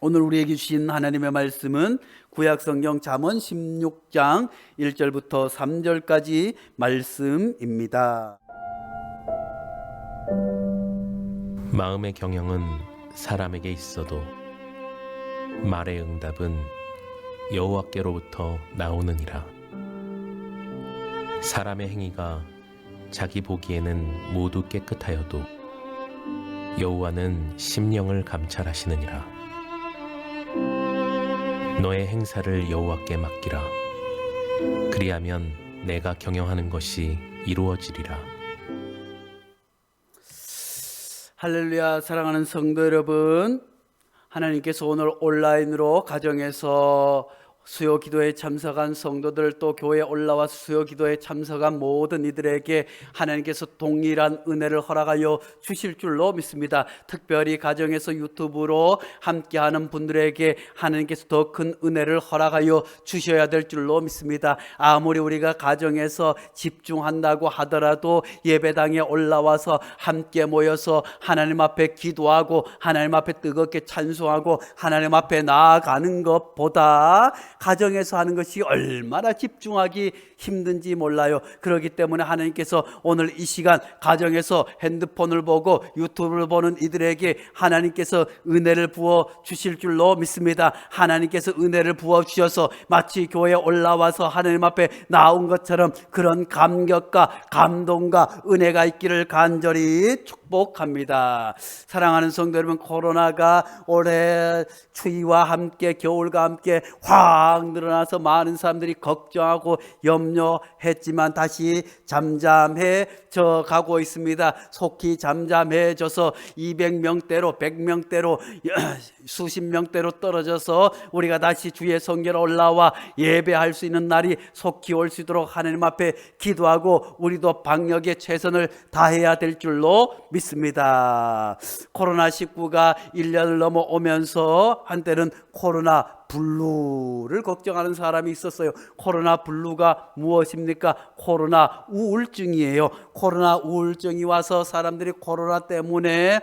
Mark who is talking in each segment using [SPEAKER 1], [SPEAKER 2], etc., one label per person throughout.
[SPEAKER 1] 오늘 우리에게 주신 하나님의 말씀은 구약성경 잠언 16장 1절부터 3절까지 말씀입니다.
[SPEAKER 2] 마음의 경영은 사람에게 있어도 말의 응답은 여호와께로부터 나오느니라. 사람의 행위가 자기 보기에는 모두 깨끗하여도 여호와는 심령을 감찰하시느니라. 너의 행사를 여호와께 맡기라. 그리하면 내가 경영하는 것이 이루어지리라.
[SPEAKER 1] 할렐루야. 사랑하는 성도 여러분, 하나님께서 오늘 온라인으로 가정에서 수요 기도에 참석한 성도들, 또 교회에 올라와 수요 기도에 참석한 모든 이들에게 하나님께서 동일한 은혜를 허락하여 주실 줄로 믿습니다. 특별히 가정에서 유튜브로 함께하는 분들에게 하나님께서 더 큰 은혜를 허락하여 주셔야 될 줄로 믿습니다. 아무리 우리가 가정에서 집중한다고 하더라도 예배당에 올라와서 함께 모여서 하나님 앞에 기도하고 하나님 앞에 뜨겁게 찬송하고 하나님 앞에 나아가는 것보다 가정에서 하는 것이 얼마나 집중하기 힘든지 몰라요. 그렇기 때문에 하나님께서 오늘 이 시간 가정에서 핸드폰을 보고 유튜브를 보는 이들에게 하나님께서 은혜를 부어 주실 줄로 믿습니다. 하나님께서 은혜를 부어 주셔서 마치 교회에 올라와서 하나님 앞에 나온 것처럼 그런 감격과 감동과 은혜가 있기를 간절히 축복합니다. 사랑하는 성도 여러분, 코로나가 올해 추위와 함께 겨울과 함께 확 늘어나서 많은 사람들이 걱정하고 염려했지만 다시 잠잠해져 가고 있습니다. 속히 잠잠해져서 200명대로 100명대로 수십 명대로 떨어져서 우리가 다시 주의 성전에 올라와 예배할 수 있는 날이 속히 올 수 있도록 하나님 앞에 기도하고 우리도 방역에 최선을 다해야 될 줄로 믿습니다. 코로나19가 1년을 넘어오면서 한때는 코로나 블루를 걱정하는 사람이 있었어요. 코로나 블루가 무엇입니까? 코로나 우울증이에요. 코로나 우울증이 와서 사람들이 코로나 때문에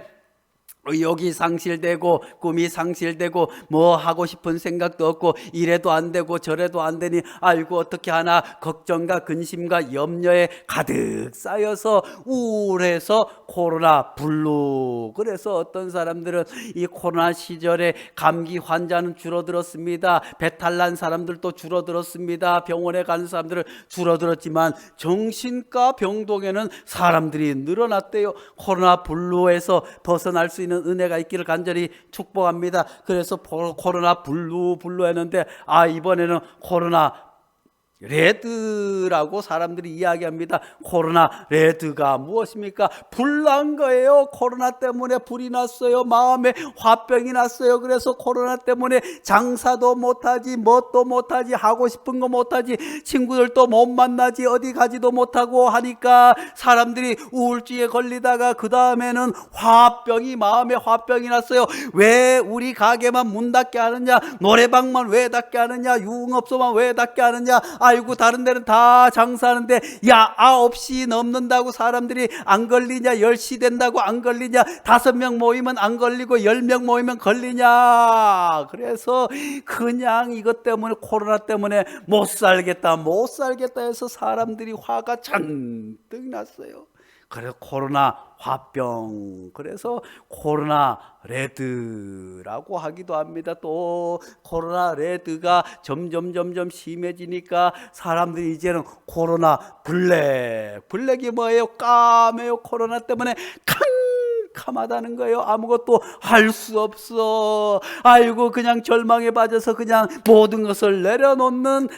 [SPEAKER 1] 의욕이 상실되고 꿈이 상실되고 뭐 하고 싶은 생각도 없고 이래도 안 되고 저래도 안 되니 아이고 어떻게 하나 걱정과 근심과 염려에 가득 쌓여서 우울해서 코로나 블루. 그래서 어떤 사람들은 이 코로나 시절에 감기 환자는 줄어들었습니다. 배탈 난 사람들도 줄어들었습니다. 병원에 가는 사람들은 줄어들었지만 정신과 병동에는 사람들이 늘어났대요. 코로나 블루에서 벗어날 수 있는 은혜가 있기를 간절히 축복합니다. 그래서 코로나 블루 했는데 이번에는 코로나 레드라고 사람들이 이야기합니다. 코로나 레드가 무엇입니까? 불난 거예요. 코로나 때문에 불이 났어요. 마음에 화병이 났어요. 그래서 코로나 때문에 장사도 못하지, 뭣도 못하지, 하고 싶은 거 못하지, 친구들도 못 만나지, 어디 가지도 못하고 하니까 사람들이 우울증에 걸리다가 그 다음에는 마음에 화병이 났어요. 왜 우리 가게만 문 닫게 하느냐, 노래방만 왜 닫게 하느냐, 유흥업소만 왜 닫게 하느냐, 아이고 다른 데는 다 장사하는데 9시 넘는다고 사람들이 안 걸리냐, 10시 된다고 안 걸리냐, 5명 모이면 안 걸리고 10명 모이면 걸리냐. 그래서 그냥 이것 때문에, 코로나 때문에 못 살겠다 해서 사람들이 화가 잔뜩 났어요. 그래서 코로나 화병, 그래서 코로나 레드라고 하기도 합니다. 또 코로나 레드가 점점 심해지니까 사람들이 이제는 코로나 블랙이 뭐예요? 까매요. 코로나 때문에 캄캄하다는 거예요. 아무것도 할 수 없어. 아이고 그냥 절망에 빠져서 그냥 모든 것을 내려놓는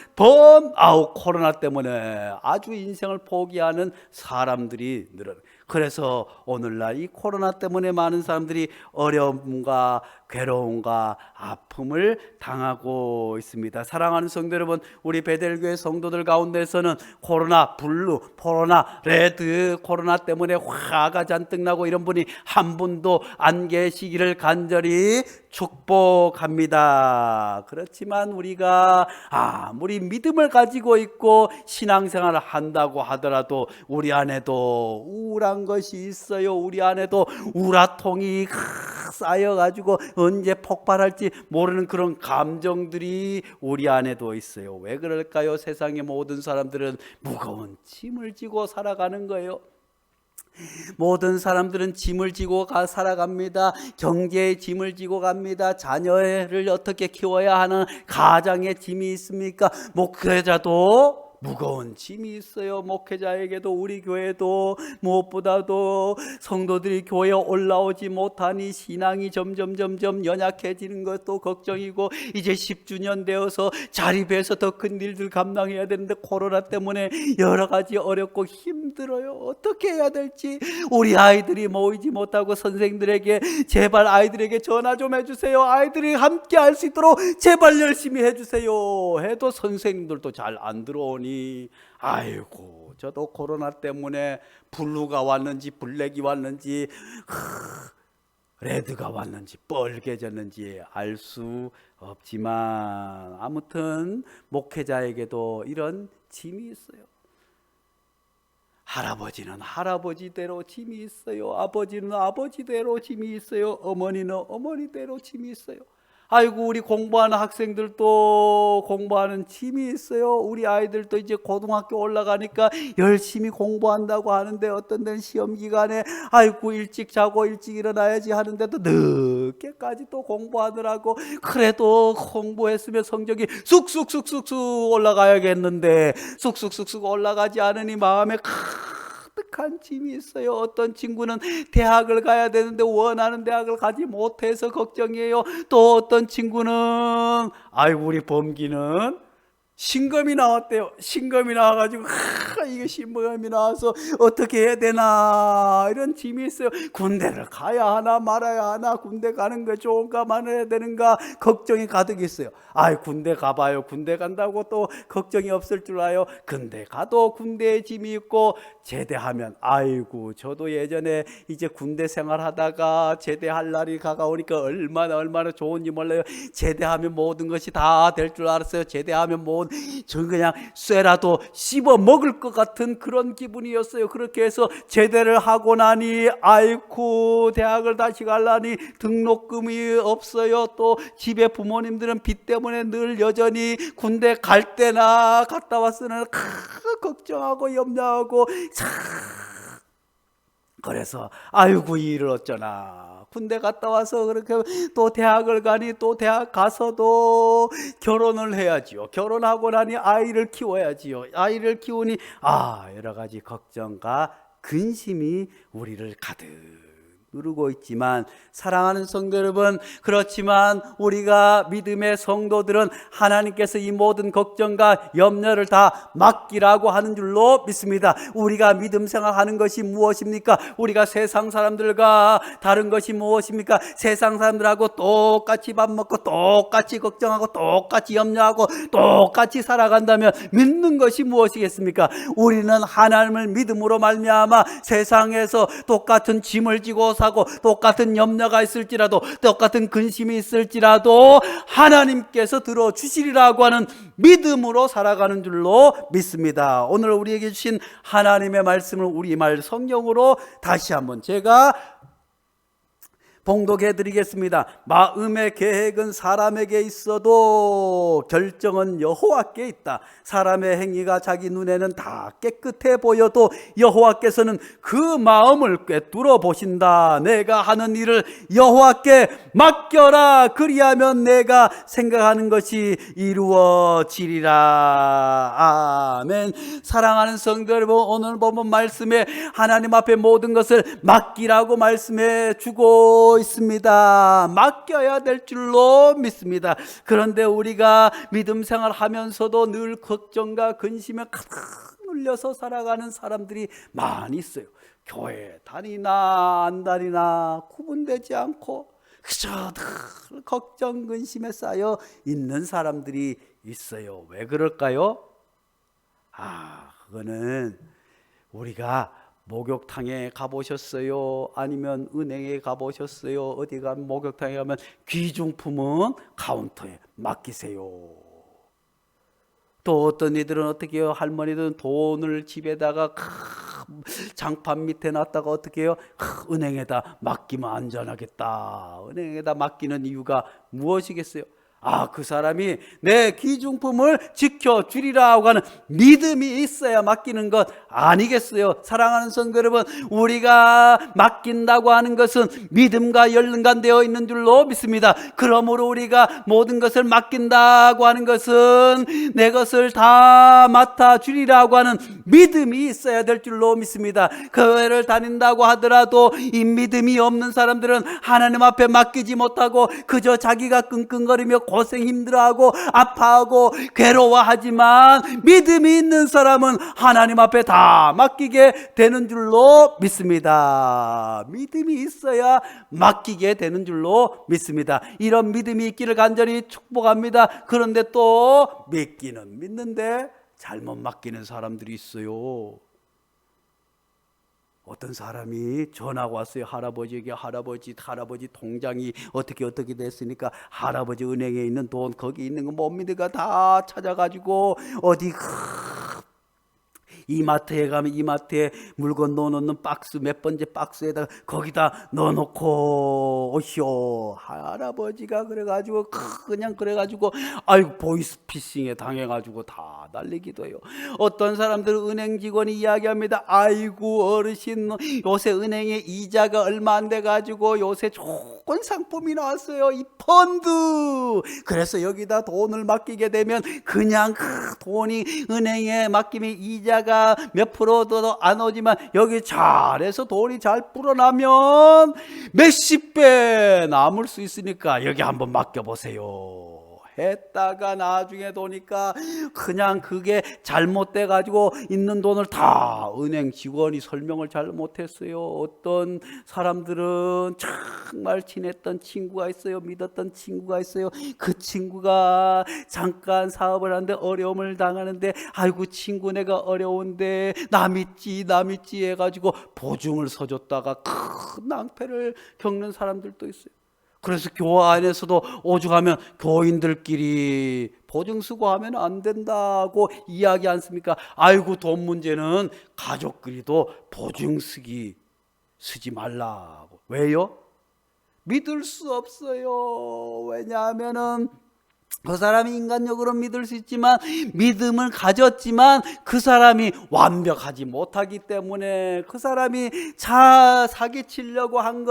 [SPEAKER 1] 코로나 때문에 아주 인생을 포기하는 사람들이 늘어나요. 그래서 오늘날 이 코로나 때문에 많은 사람들이 어려움과 괴로움과 아픔을 당하고 있습니다. 사랑하는 성도 여러분, 우리 베델교회 성도들 가운데서는 코로나 블루, 코로나 레드, 코로나 때문에 화가 잔뜩 나고 이런 분이 한 분도 안 계시기를 간절히 축복합니다. 그렇지만 우리가 아무리 믿음을 가지고 있고 신앙생활을 한다고 하더라도 우리 안에도 우울한 것이 있어요. 우리 안에도 우라통이 쌓여가지고 언제 폭발할지 모르는 그런 감정들이 우리 안에도 있어요. 왜 그럴까요? 세상의 모든 사람들은 무거운 짐을 지고 살아가는 거예요. 모든 사람들은 짐을 지고 살아갑니다. 경제의 짐을 지고 갑니다. 자녀를 어떻게 키워야 하는 가장의 짐이 있습니까? 목회자도 무거운 짐이 있어요. 목회자에게도 우리 교회도 무엇보다도 성도들이 교회에 올라오지 못하니 신앙이 점점 연약해지는 것도 걱정이고, 이제 10주년 되어서 자립해서 더 큰 일들 감당해야 되는데 코로나 때문에 여러 가지 어렵고 힘들어요. 어떻게 해야 될지. 우리 아이들이 모이지 못하고 선생들에게 제발 아이들에게 전화 좀 해주세요. 아이들이 함께 할 수 있도록 제발 열심히 해주세요 해도 선생님들도 잘 안 들어오니, 아이고 저도 코로나 때문에 블루가 왔는지 블랙이 왔는지 레드가 왔는지 뻘개졌는지 알 수 없지만, 아무튼 목회자에게도 이런 짐이 있어요. 할아버지는 할아버지대로 짐이 있어요. 아버지는 아버지대로 짐이 있어요. 어머니는 어머니대로 짐이 있어요. 아이고 우리 공부하는 학생들도 공부하는 짐이 있어요. 우리 아이들도 이제 고등학교 올라가니까 열심히 공부한다고 하는데, 어떤 데는 시험 기간에 아이고 일찍 자고 일찍 일어나야지 하는데도 늦게까지 또 공부하느라고, 그래도 공부했으면 성적이 쑥쑥 올라가야겠는데 쑥쑥 올라가지 않으니 마음에 가득한 짐이 있어요. 어떤 친구는 대학을 가야 되는데 원하는 대학을 가지 못해서 걱정이에요. 또 어떤 친구는 아이고 우리 범기는 신검이 나왔대요. 신검이 나와가지고 이게 신검이 나와서 어떻게 해야 되나 이런 짐이 있어요. 군대를 가야 하나 말아야 하나, 군대 가는 게 좋은가 말아야 되는가 걱정이 가득 있어요. 아이 군대 가봐요. 군대 간다고 또 걱정이 없을 줄 알아요. 군대 가도 군대에 짐이 있고, 제대하면 아이고 저도 예전에 이제 군대 생활하다가 제대할 날이 가까우니까 얼마나 좋은지 몰라요. 제대하면 모든 것이 다 될 줄 알았어요. 제대하면 전 그냥 쇠라도 씹어 먹을 것 같은 그런 기분이었어요. 그렇게 해서 제대를 하고 나니 아이고 대학을 다시 가려니 등록금이 없어요. 또 집에 부모님들은 빚 때문에 늘 여전히 군대 갈 때나 갔다 왔으면 걱정하고 염려하고, 그래서 아이고 이 일을 어쩌나, 군대 갔다 와서 그렇게 또 대학을 가니 또 대학 가서도 결혼을 해야지요. 결혼하고 나니 아이를 키워야지요. 아이를 키우니 여러 가지 걱정과 근심이 우리를 가득 누르고 있지만, 사랑하는 성도 여러분, 그렇지만 우리가 믿음의 성도들은 하나님께서 이 모든 걱정과 염려를 다 맡기라고 하는 줄로 믿습니다. 우리가 믿음 생활하는 것이 무엇입니까? 우리가 세상 사람들과 다른 것이 무엇입니까? 세상 사람들하고 똑같이 밥 먹고 똑같이 걱정하고 똑같이 염려하고 똑같이 살아간다면 믿는 것이 무엇이겠습니까? 우리는 하나님을 믿음으로 말미암아 세상에서 똑같은 짐을 지고 하고 똑같은 염려가 있을지라도, 똑같은 근심이 있을지라도 하나님께서 들어주시리라고 하는 믿음으로 살아가는 줄로 믿습니다. 오늘 우리에게 주신 하나님의 말씀을 우리말 성경으로 다시 한번 제가 봉독해 드리겠습니다. 마음의 계획은 사람에게 있어도 결정은 여호와께 있다. 사람의 행위가 자기 눈에는 다 깨끗해 보여도 여호와께서는 그 마음을 꿰뚫어 보신다. 내가 하는 일을 여호와께 맡겨라. 그리하면 내가 생각하는 것이 이루어지리라. 아멘. 사랑하는 성도 여러분, 오늘 본문 말씀에 하나님 앞에 모든 것을 맡기라고 말씀해 주고 있습니다. 맡겨야 될 줄로 믿습니다. 그런데 우리가 믿음 생활하면서도 늘 걱정과 근심에 가득 눌려서 살아가는 사람들이 많이 있어요. 교회 다니나 안 다니나 구분되지 않고 그저 늘 걱정 근심에 쌓여 있는 사람들이 있어요. 왜 그럴까요? 그거는 우리가 목욕탕에 가보셨어요? 아니면 은행에 가보셨어요? 어디 가면 목욕탕에 가면 귀중품은 카운터에 맡기세요. 또 어떤 이들은 어떻게 해요? 할머니들은 돈을 집에다가 장판 밑에 놨다가 어떻게 해요? 은행에다 맡기면 안전하겠다. 은행에다 맡기는 이유가 무엇이겠어요? 그 사람이 내 귀중품을 지켜주리라고 하는 믿음이 있어야 맡기는 것 아니겠어요? 사랑하는 성도 여러분, 우리가 맡긴다고 하는 것은 믿음과 연관되어 있는 줄로 믿습니다. 그러므로 우리가 모든 것을 맡긴다고 하는 것은 내 것을 다 맡아주리라고 하는 믿음이 있어야 될 줄로 믿습니다. 교회를 다닌다고 하더라도 이 믿음이 없는 사람들은 하나님 앞에 맡기지 못하고 그저 자기가 끙끙거리며 고생 힘들어하고 아파하고 괴로워하지만, 믿음이 있는 사람은 하나님 앞에 다 맡기게 되는 줄로 믿습니다. 믿음이 있어야 맡기게 되는 줄로 믿습니다. 이런 믿음이 있기를 간절히 축복합니다. 그런데 또 믿기는 믿는데 잘못 맡기는 사람들이 있어요. 어떤 사람이 전화가 왔어요. 할아버지에게 할아버지 통장이 어떻게 됐으니까 할아버지 은행에 있는 돈, 거기 있는 거 뭡니까 다 찾아가지고 어디 이마트에 가면 이마트에 물건 넣어놓는 박스, 몇 번째 박스에다가 거기다 넣어놓고 오시오. 할아버지가 그래가지고 그냥 그래가지고 아이고 보이스피싱에 당해가지고 다 날리기도 해요. 어떤 사람들은 은행 직원이 이야기합니다. 아이고 어르신, 요새 은행에 이자가 얼마 안 돼가지고 요새 좋은 상품이 나왔어요. 이 펀드. 그래서 여기다 돈을 맡기게 되면 그냥 돈이 은행에 맡기면 이자가 몇 프로도 안 오지만 여기 잘해서 돈이 잘 불어나면 몇십 배 남을 수 있으니까 여기 한번 맡겨보세요 했다가 나중에 보니까 그냥 그게 잘못돼 가지고 있는 돈을 다 은행 직원이 설명을 잘 못했어요. 어떤 사람들은 정말 친했던 친구가 있어요. 믿었던 친구가 있어요. 그 친구가 잠깐 사업을 하는데 어려움을 당하는데 아이고 친구 내가 어려운데 나 믿지 해가지고 보증을 서줬다가 큰 낭패를 겪는 사람들도 있어요. 그래서 교회 안에서도 오죽하면 교인들끼리 보증 쓰고 하면 안 된다고 이야기 않습니까? 아이고 돈 문제는 가족끼리도 보증 쓰지 말라고. 왜요? 믿을 수 없어요. 왜냐하면은 그 사람이 인간적으로 믿을 수 있지만 믿음을 가졌지만 그 사람이 완벽하지 못하기 때문에 그 사람이 사기치려고 한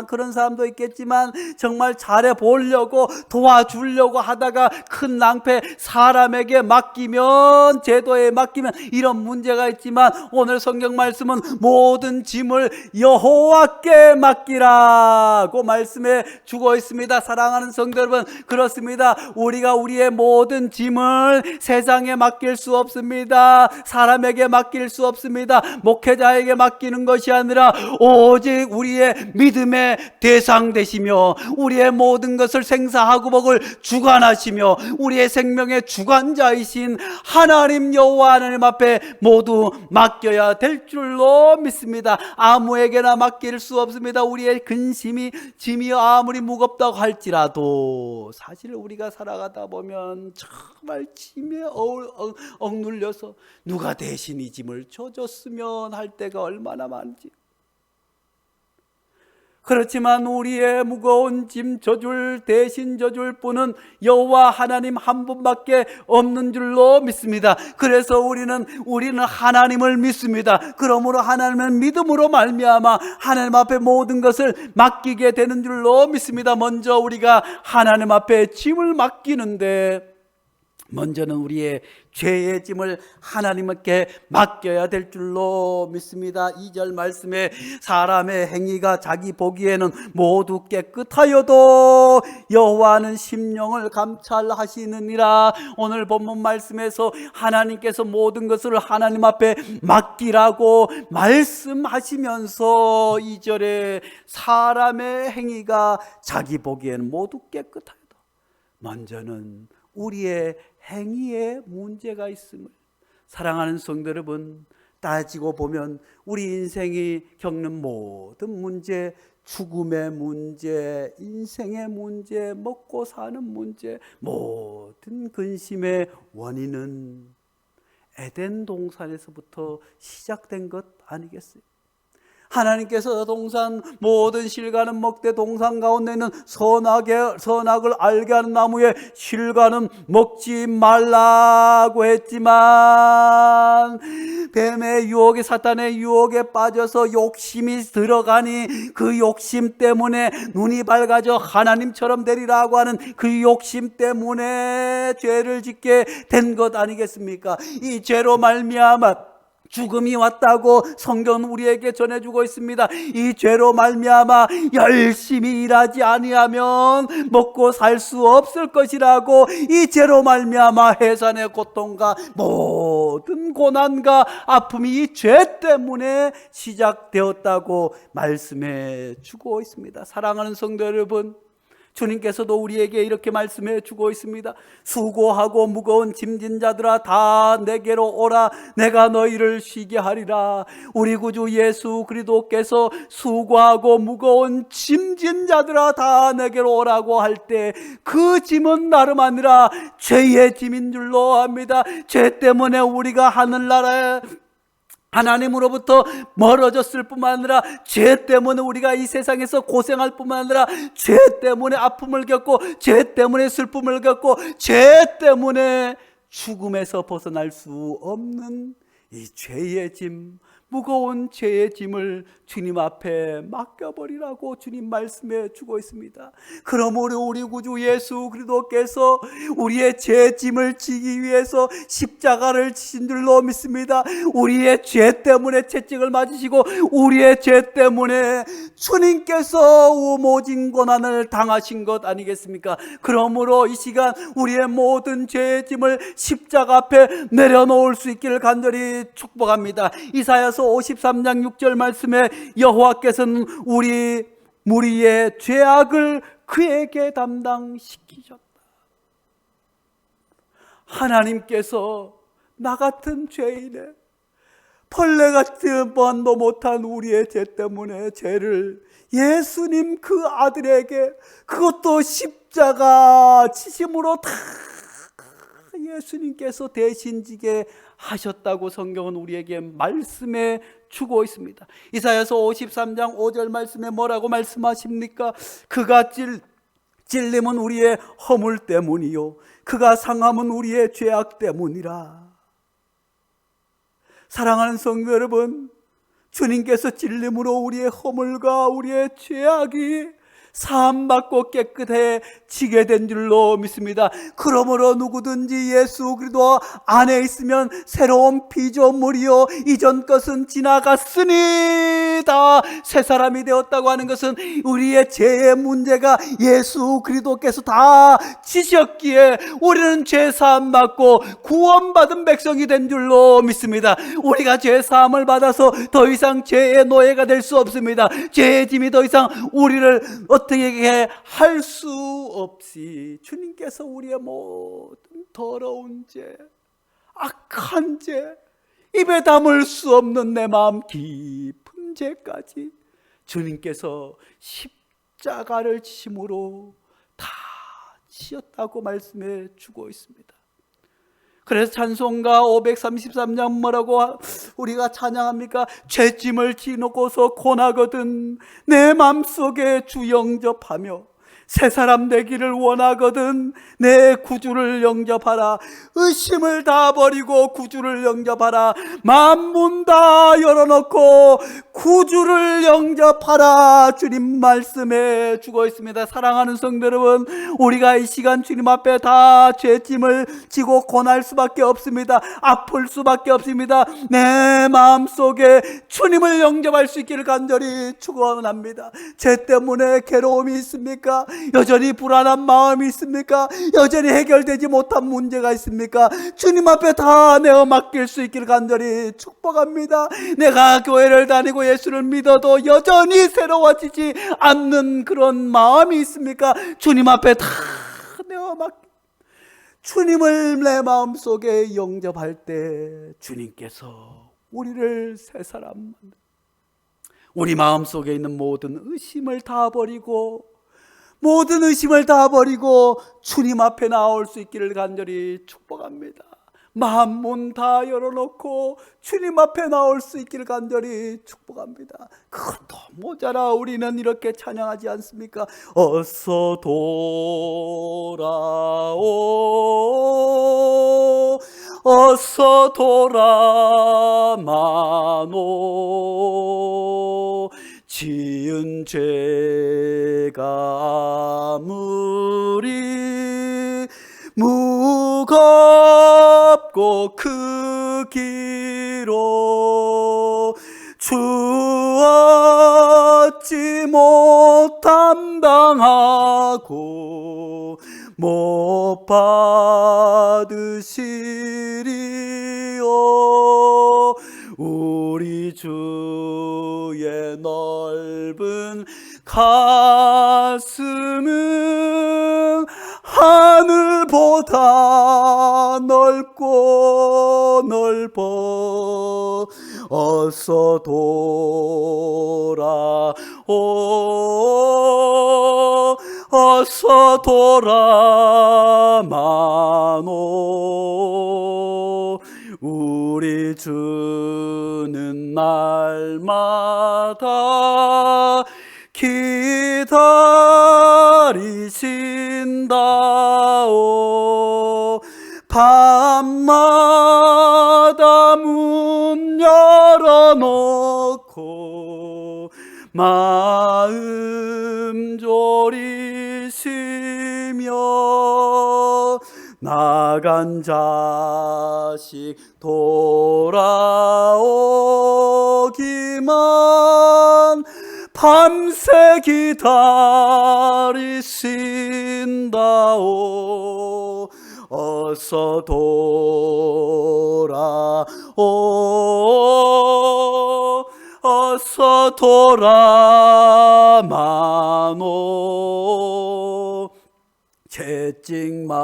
[SPEAKER 1] 그런 사람도 있겠지만 정말 잘해 보려고 도와주려고 하다가 큰 낭패, 사람에게 맡기면, 제도에 맡기면 이런 문제가 있지만 오늘 성경 말씀은 모든 짐을 여호와께 맡기라고 말씀해 주고 있습니다. 사랑하는 성도 여러분, 그렇습니다. 우리가 우리의 모든 짐을 세상에 맡길 수 없습니다. 사람에게 맡길 수 없습니다. 목회자에게 맡기는 것이 아니라 오직 우리의 믿음의 대상 되시며 우리의 모든 것을 생사하고 복을 주관하시며 우리의 생명의 주관자이신 하나님 여호와 하나님 앞에 모두 맡겨야 될 줄로 믿습니다. 아무에게나 맡길 수 없습니다. 우리의 짐이 아무리 무겁다고 할지라도 사실 우리가 살아가다 보면 정말 짐에 억눌려서 누가 대신 이 짐을 져줬으면 할 때가 얼마나 많은지. 그렇지만 우리의 무거운 짐 대신 져줄 분은 여호와 하나님 한 분밖에 없는 줄로 믿습니다. 그래서 우리는 하나님을 믿습니다. 그러므로 하나님을 믿음으로 말미암아 하나님 앞에 모든 것을 맡기게 되는 줄로 믿습니다. 먼저 우리가 하나님 앞에 짐을 맡기는데 먼저는 우리의 죄의 짐을 하나님께 맡겨야 될 줄로 믿습니다. 2절 말씀에 사람의 행위가 자기 보기에는 모두 깨끗하여도 여호와는 심령을 감찰하시느니라. 오늘 본문 말씀에서 하나님께서 모든 것을 하나님 앞에 맡기라고 말씀하시면서 2절에 사람의 행위가 자기 보기에는 모두 깨끗하여도, 먼저는 우리의 행위에 문제가 있음을, 사랑하는 성도 여러분, 따지고 보면 우리 인생이 겪는 모든 문제, 죽음의 문제, 인생의 문제, 먹고 사는 문제, 모든 근심의 원인은 에덴 동산에서부터 시작된 것 아니겠어요? 하나님께서 동산 모든 실과는 먹되 동산 가운데 있는 선악을 알게 하는 나무의 실과는 먹지 말라고 했지만 뱀의 유혹에 사탄의 유혹에 빠져서 욕심이 들어가니 그 욕심 때문에 눈이 밝아져 하나님처럼 되리라고 하는 그 욕심 때문에 죄를 짓게 된 것 아니겠습니까? 이 죄로 말미암아 죽음이 왔다고 성경은 우리에게 전해주고 있습니다. 이 죄로 말미암아 열심히 일하지 아니하면 먹고 살 수 없을 것이라고, 이 죄로 말미암아 해산의 고통과 모든 고난과 아픔이 이 죄 때문에 시작되었다고 말씀해 주고 있습니다. 사랑하는 성도 여러분, 주님께서도 우리에게 이렇게 말씀해 주고 있습니다. 수고하고 무거운 짐진 자들아 다 내게로 오라, 내가 너희를 쉬게 하리라. 우리 구주 예수 그리스도께서 수고하고 무거운 짐진 자들아 다 내게로 오라고 할 때 그 짐은 다름 아니라 죄의 짐인 줄로 압니다. 죄 때문에 우리가 하늘나라에 하나님으로부터 멀어졌을 뿐만 아니라 죄 때문에 우리가 이 세상에서 고생할 뿐만 아니라 죄 때문에 아픔을 겪고 죄 때문에 슬픔을 겪고 죄 때문에 죽음에서 벗어날 수 없는 이 죄의 짐, 무거운 죄의 짐을 주님 앞에 맡겨버리라고 주님 말씀해 주고 있습니다. 그러므로 우리 구주 예수 그리스도께서 우리의 죄 짐을 지기 위해서 십자가를 지신 줄로 믿습니다. 우리의 죄 때문에 채찍을 맞으시고 우리의 죄 때문에 주님께서 모진 고난을 당하신 것 아니겠습니까? 그러므로 이 시간 우리의 모든 죄의 짐을 십자가 앞에 내려놓을 수 있기를 간절히 축복합니다. 이사야서 53장 6절 말씀에 여호와께서는 우리 무리의 죄악을 그에게 담당시키셨다. 하나님께서 나 같은 죄인의 벌레 같은 번도 못한 우리의 죄 때문에 죄를 예수님 그 아들에게, 그것도 십자가 지심으로 다 예수님께서 대신 지게 하셨다고 성경은 우리에게 말씀해 주고 있습니다. 이사야서 53장 5절 말씀에 뭐라고 말씀하십니까? 그가 찔림은 우리의 허물 때문이요 그가 상함은 우리의 죄악 때문이라. 사랑하는 성도 여러분, 주님께서 찔림으로 우리의 허물과 우리의 죄악이 사함받고 깨끗해지게 된 줄로 믿습니다. 그러므로 누구든지 예수 그리스도 안에 있으면 새로운 피조물이요 이전 것은 지나갔으니 다 새 사람이 되었다고 하는 것은 우리의 죄의 문제가 예수 그리스도께서 다 지셨기에 우리는 죄 사함 받고 구원받은 백성이 된 줄로 믿습니다. 우리가 죄 사함을 받아서 더 이상 죄의 노예가 될 수 없습니다. 죄의 짐이 더 이상 우리를 어떻게 할 수 없이 주님께서 우리의 모든 더러운 죄, 악한 죄, 입에 담을 수 없는 내 마음 깊은 죄까지 주님께서 십자가를 지심으로 다 지었다고 말씀해 주고 있습니다. 그래서 찬송가 533장 뭐라고 우리가 찬양합니까? 죄짐을 지놓고서 고나거든 내 맘속에 주 영접하며 새 사람 되기를 원하거든 내 구주를 영접하라. 의심을 다 버리고 구주를 영접하라. 만문 다 열어놓고 구주를 영접하라. 주님 말씀해 주고 있습니다. 사랑하는 성도 여러분, 우리가 이 시간 주님 앞에 다 죄짐을 지고 고날 수밖에 없습니다. 아플 수밖에 없습니다. 내 마음속에 주님을 영접할 수 있기를 간절히 축원합니다. 죄 때문에 괴로움이 있습니까? 여전히 불안한 마음이 있습니까? 여전히 해결되지 못한 문제가 있습니까? 주님 앞에 다 내어 맡길 수 있기를 간절히 축복합니다. 내가 교회를 다니고 예수를 믿어도 여전히 새로워지지 않는 그런 마음이 있습니까? 주님 앞에 다 내어 맡길, 주님을 내 마음속에 영접할 때 주님께서 우리를 새 사람, 우리 마음속에 있는 모든 의심을 다 버리고 주님 앞에 나올 수 있기를 간절히 축복합니다. 만문 다 열어놓고 주님 앞에 나올 수 있기를 간절히 축복합니다. 그것도 모자라 우리는 이렇게 찬양하지 않습니까? 어서 돌아오, 어서 돌아마노. 지은 죄가 아무리 무겁고 크기로 주 얻지 못 감당하고 못 받으시리요. 우리 주의 넓은 가슴은 하늘보다 넓고 넓어. 어서 돌아오, 어서 돌아마노. 우리 주는 날마다 기다리신다오. 밤마다 문 열어놓고 마음 졸이시며 나간 자식 돌아오기만 밤새 기다리신다오. 어서 돌아오, 어서 돌아마노. 채찍마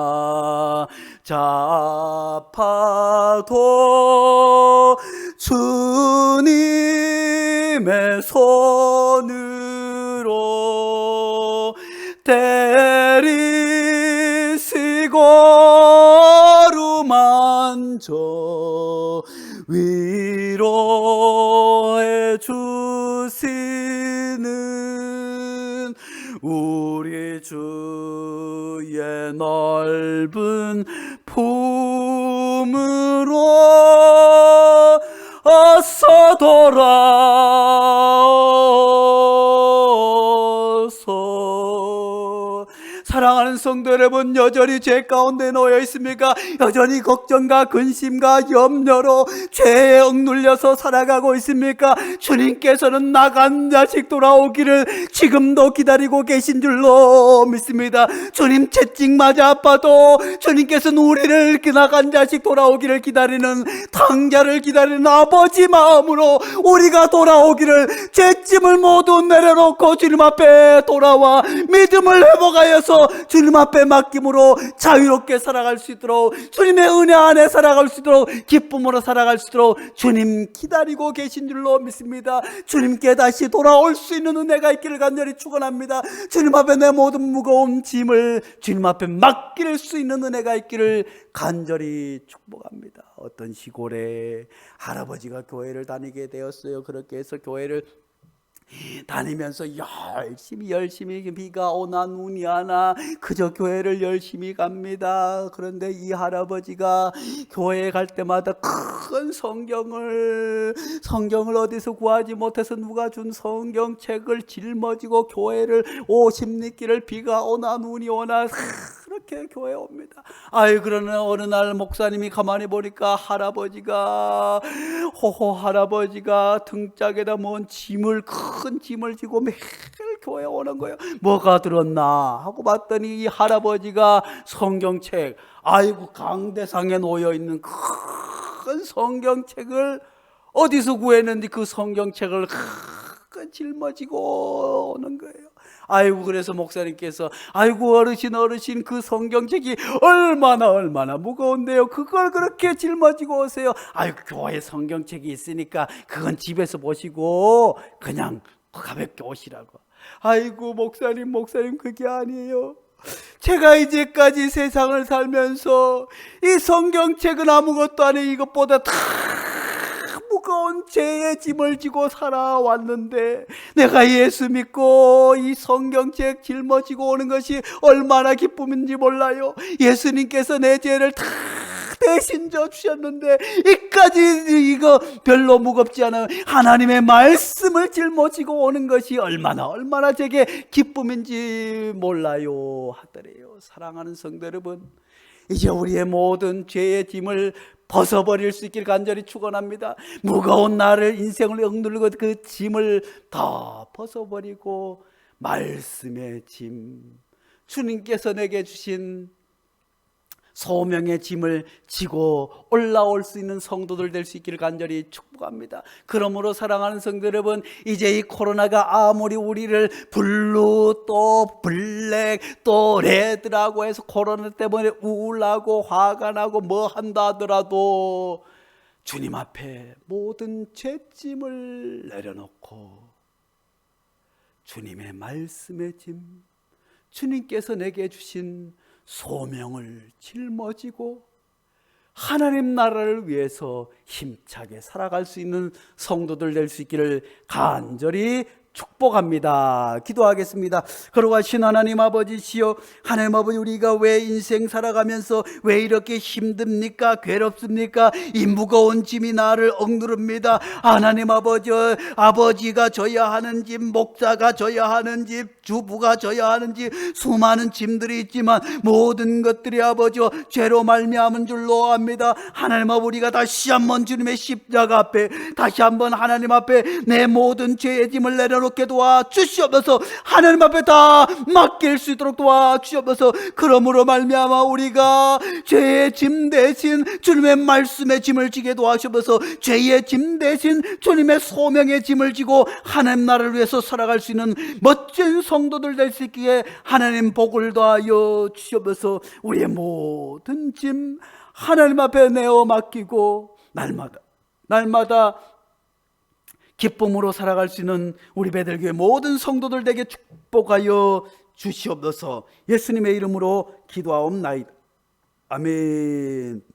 [SPEAKER 1] 잡아도 주님의 손으로 때리시고 어루만져 위로해 주시는 우리 주의 넓은 품으로 어서 돌아오소. 사랑하는 성도 여러분, 여전히 죄 가운데 놓여 있습니까? 여전히 걱정과 근심과 염려로 죄에 억눌려서 살아가고 있습니까? 주님께서는 나간 자식 돌아오기를 지금도 기다리고 계신 줄로 믿습니다. 주님 채찍 맞아 아파도 주님께서는 우리를 나간 자식 돌아오기를 기다리는, 당자를 기다리는 아버지 마음으로 우리가 돌아오기를, 죄짐을 모두 내려놓고 주님 앞에 돌아와 믿음을 회복하여서 주님 앞에 맡김으로 자유롭게 살아갈 수 있도록, 주님의 은혜 안에 살아갈 수 있도록, 기쁨으로 살아갈 수 있도록 주님 기다리고 계신 줄로 믿습니다. 주님께 다시 돌아올 수 있는 은혜가 있기를 간절히 축원합니다. 주님 앞에 내 모든 무거운 짐을 주님 앞에 맡길 수 있는 은혜가 있기를 간절히 축복합니다. 어떤 시골에 할아버지가 교회를 다니게 되었어요. 그렇게 해서 교회를 다니면서 열심히 비가 오나 눈이 와나 그저 교회를 열심히 갑니다. 그런데 이 할아버지가 교회에 갈 때마다 큰 성경을 어디서 구하지 못해서 누가 준 성경책을 짊어지고 교회를 50리길을 비가 오나 눈이 오나 그렇게 교회에 옵니다. 그러나 어느 날 목사님이 가만히 보니까 할아버지가 등짝에다 뭔 큰 짐을 지고 매일 교회에 오는 거예요. 뭐가 들었나 하고 봤더니 이 할아버지가 성경책, 강대상에 놓여 있는 큰 성경책을 어디서 구했는지 그 성경책을 짊어지고 오는 거예요. 그래서 목사님께서 어르신 그 성경책이 얼마나 무거운데요, 그걸 그렇게 짊어지고 오세요. 교회 성경책이 있으니까 그건 집에서 보시고 그냥 가볍게 오시라고. 목사님 그게 아니에요. 제가 이제까지 세상을 살면서 이 성경책은 아무것도 아닌 이것보다 다 무거운 죄의 짐을 지고 살아왔는데, 내가 예수 믿고 이 성경책 짊어지고 오는 것이 얼마나 기쁨인지 몰라요. 예수님께서 내 죄를 다 대신 져 주셨는데 이까지 이거 별로 무겁지 않아요. 하나님의 말씀을 짊어지고 오는 것이 얼마나 제게 기쁨인지 몰라요 하더래요. 사랑하는 성도 여러분, 이제 우리의 모든 죄의 짐을 벗어버릴 수 있길 간절히 축원합니다. 무거운 나를, 인생을 억누르고 그 짐을 다 벗어버리고 말씀의 짐, 주님께서 내게 주신 소명의 짐을 지고 올라올 수 있는 성도들 될 수 있기를 간절히 축복합니다. 그러므로 사랑하는 성도 여러분, 이제 이 코로나가 아무리 우리를 블루 또 블랙 또 레드라고 해서 코로나 때문에 우울하고 화가 나고 뭐 한다 하더라도 주님 앞에 모든 죄짐을 내려놓고 주님의 말씀의 짐, 주님께서 내게 주신 소명을 짊어지고 하나님 나라를 위해서 힘차게 살아갈 수 있는 성도들 될 수 있기를 간절히 축복합니다. 기도하겠습니다. 거룩하신 하나님 아버지시여, 하나님 아버지, 우리가 왜 인생 살아가면서 왜 이렇게 힘듭니까? 괴롭습니까? 이 무거운 짐이 나를 억누릅니다. 하나님 아버지, 아버지가 져야 하는 짐, 목사가 져야 하는 짐, 주부가 져야 하는 짐, 수많은 짐들이 있지만 모든 것들이 아버지 죄로 말미암은 줄로 압니다. 하나님 아버지, 우리가 다시 한번 주님의 십자가 앞에, 다시 한번 하나님 앞에 내 모든 죄의 짐을 내려놓게 도와주시옵소서. 하나님 앞에 다 맡길 수 있도록 도와주시옵소서. 그러므로 말미암아 우리가 죄의 짐 대신 주님의 말씀의 짐을 지게 도와주시옵소서. 죄의 짐 대신 주님의 소명의 짐을 지고 하나님 나라를 위해서 살아갈 수 있는 멋진 성도들 될 수 있기에 하나님 복을 더하여 주시옵소서. 우리의 모든 짐 하나님 앞에 내어 맡기고 날마다 기쁨으로 살아갈 수 있는 우리 베들교회 모든 성도들 되게 축복하여 주시옵소서. 예수님의 이름으로 기도하옵나이다. 아멘.